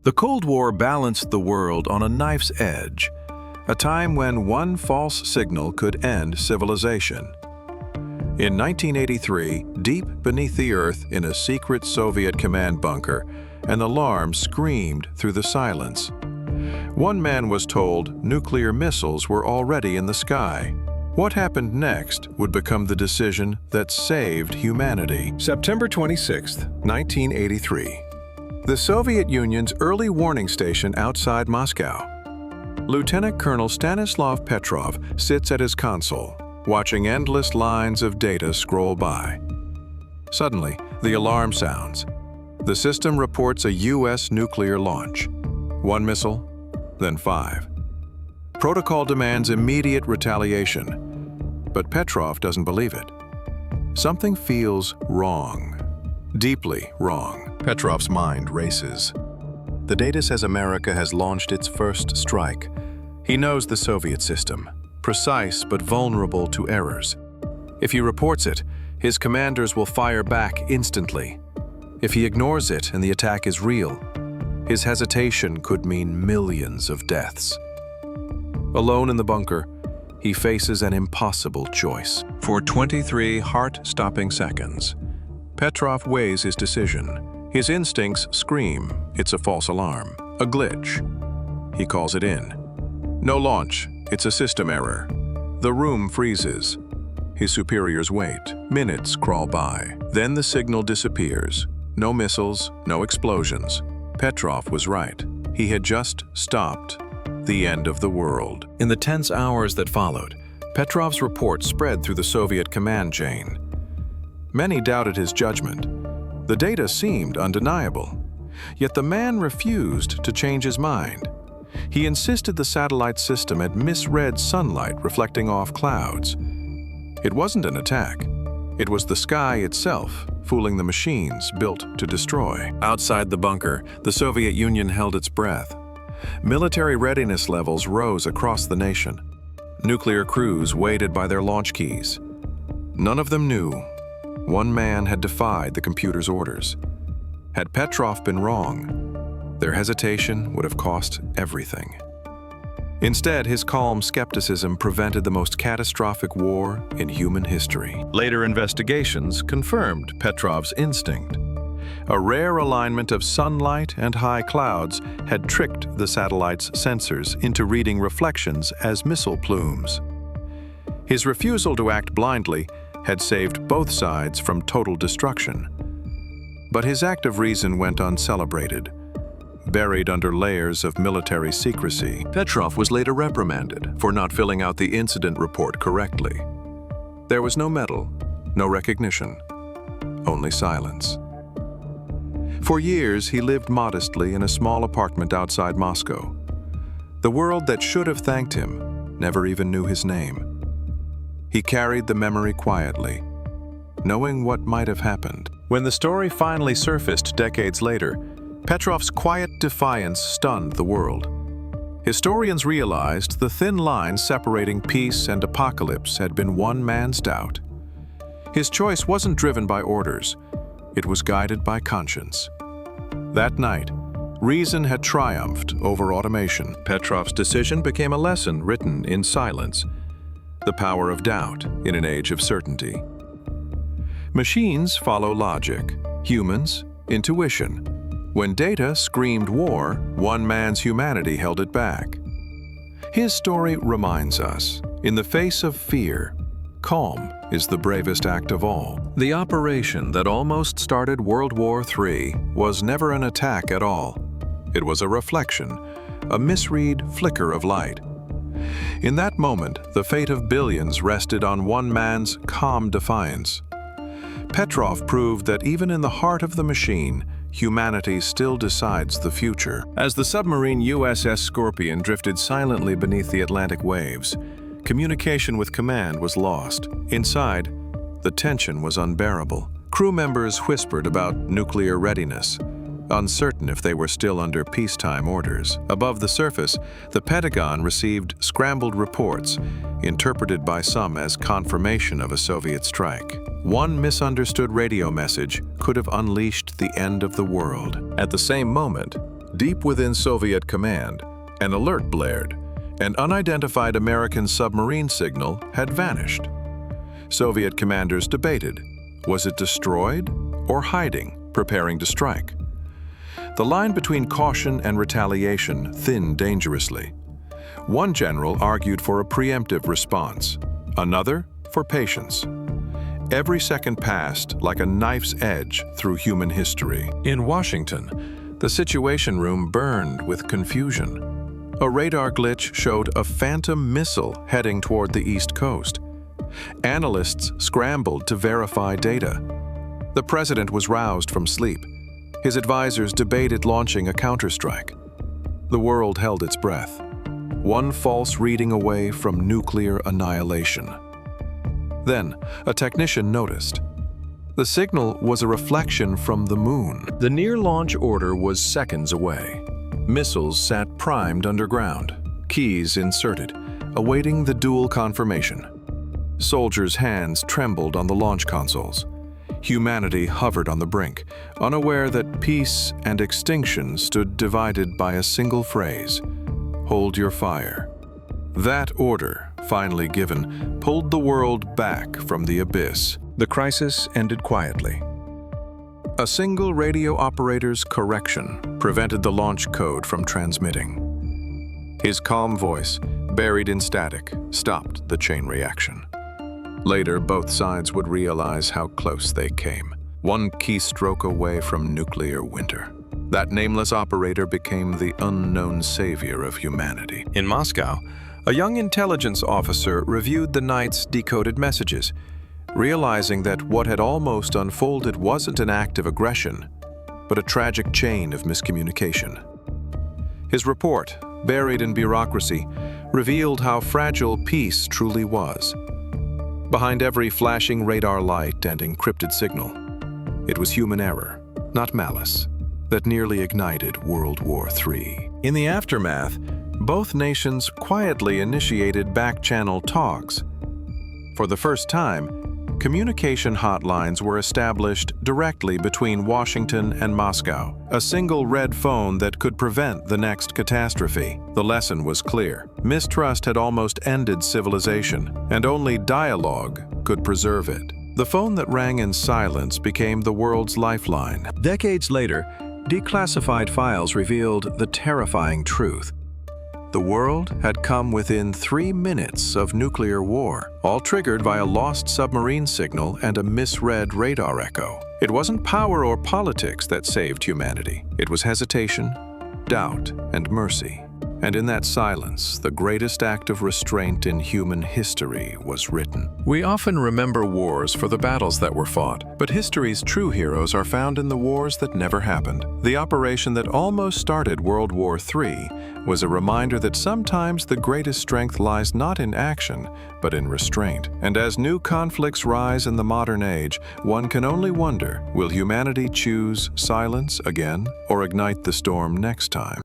The Cold War balanced the world on a knife's edge, a time when one false signal could end civilization. In 1983, deep beneath the Earth in a secret Soviet command bunker, an alarm screamed through the silence. One man was told nuclear missiles were already in the sky. What happened next would become the decision that saved humanity. September 26, 1983. The Soviet Union's early warning station outside Moscow. Lieutenant Colonel Stanislav Petrov sits at his console, watching endless lines of data scroll by. Suddenly, the alarm sounds. The system reports a U.S. nuclear launch. One missile, then 5. Protocol demands immediate retaliation, but Petrov doesn't believe it. Something feels wrong, deeply wrong. Petrov's mind races. The data says America has launched its first strike. He knows the Soviet system, precise but vulnerable to errors. If he reports it, his commanders will fire back instantly. If he ignores it and the attack is real, his hesitation could mean millions of deaths. Alone in the bunker, he faces an impossible choice. For 23 heart-stopping seconds, Petrov weighs his decision. His instincts scream it's a false alarm, a glitch. He calls it in. No launch, it's a system error. The room freezes. His superiors wait. Minutes crawl by. Then the signal disappears. No missiles, no explosions. Petrov was right. He had just stopped the end of the world. In the tense hours that followed, Petrov's report spread through the Soviet command chain. Many doubted his judgment. The data seemed undeniable. Yet the man refused to change his mind. He insisted the satellite system had misread sunlight reflecting off clouds. It wasn't an attack. It was the sky itself, fooling the machines built to destroy. Outside the bunker, the Soviet Union held its breath. Military readiness levels rose across the nation. Nuclear crews waited by their launch keys. None of them knew. One man had defied the computer's orders. Had Petrov been wrong, their hesitation would have cost everything. Instead, his calm skepticism prevented the most catastrophic war in human history. Later investigations confirmed Petrov's instinct. A rare alignment of sunlight and high clouds had tricked the satellite's sensors into reading reflections as missile plumes. His refusal to act blindly had saved both sides from total destruction. But his act of reason went uncelebrated, buried under layers of military secrecy. Petrov was later reprimanded for not filling out the incident report correctly. There was no medal, no recognition, only silence. For years, he lived modestly in a small apartment outside Moscow. The world that should have thanked him never even knew his name. He carried the memory quietly, knowing what might have happened. When the story finally surfaced decades later, Petrov's quiet defiance stunned the world. Historians realized the thin line separating peace and apocalypse had been one man's doubt. His choice wasn't driven by orders, it was guided by conscience. That night, reason had triumphed over automation. Petrov's decision became a lesson written in silence. The power of doubt in an age of certainty. Machines follow logic, humans, intuition. When data screamed war, one man's humanity held it back. His story reminds us, in the face of fear, calm is the bravest act of all. The operation that almost started World War III was never an attack at all. It was a reflection, a misread flicker of light. In that moment, the fate of billions rested on one man's calm defiance. Petrov proved that even in the heart of the machine, humanity still decides the future. As the submarine USS Scorpion drifted silently beneath the Atlantic waves, communication with command was lost. Inside, the tension was unbearable. Crew members whispered about nuclear readiness, uncertain if they were still under peacetime orders. Above the surface, the Pentagon received scrambled reports, interpreted by some as confirmation of a Soviet strike. One misunderstood radio message could have unleashed the end of the world. At the same moment, Deep within Soviet command, an alert blared. An unidentified American submarine signal had vanished. Soviet commanders debated. Was it destroyed or hiding, preparing to strike? The line between caution and retaliation thinned dangerously. One general argued for a preemptive response, another for patience. Every second passed like a knife's edge through human history. In Washington, the Situation Room burned with confusion. A radar glitch showed a phantom missile heading toward the East Coast. Analysts scrambled to verify data. The president was roused from sleep. His advisors debated launching a counterstrike. The world held its breath, one false reading away from nuclear annihilation. Then, a technician noticed. The signal was a reflection from the moon. The near-launch order was seconds away. Missiles sat primed underground, keys inserted, awaiting the dual confirmation. Soldiers' hands trembled on the launch consoles. Humanity hovered on the brink, unaware that peace and extinction stood divided by a single phrase: hold your fire. That order, finally given, pulled the world back from the abyss. The crisis ended quietly. A single radio operator's correction prevented the launch code from transmitting. His calm voice, buried in static, stopped the chain reaction. Later, both sides would realize how close they came, one keystroke away from nuclear winter. That nameless operator became the unknown savior of humanity. In Moscow, a young intelligence officer reviewed the night's decoded messages, realizing that what had almost unfolded wasn't an act of aggression, but a tragic chain of miscommunication. His report, buried in bureaucracy, revealed how fragile peace truly was. Behind every flashing radar light and encrypted signal, it was human error, not malice, that nearly ignited World War III. In the aftermath, both nations quietly initiated back-channel talks. For the first time, communication hotlines were established directly between Washington and Moscow, a single red phone that could prevent the next catastrophe. The lesson was clear. Mistrust had almost ended civilization, and only dialogue could preserve it. The phone that rang in silence became the world's lifeline. Decades later, declassified files revealed the terrifying truth. The world had come within 3 minutes of nuclear war, all triggered by a lost submarine signal and a misread radar echo. It wasn't power or politics that saved humanity. It was hesitation, doubt, and mercy. And in that silence, the greatest act of restraint in human history was written. We often remember wars for the battles that were fought, but history's true heroes are found in the wars that never happened. The operation that almost started World War III was a reminder that sometimes the greatest strength lies not in action, but in restraint. And as new conflicts rise in the modern age, one can only wonder, will humanity choose silence again or ignite the storm next time?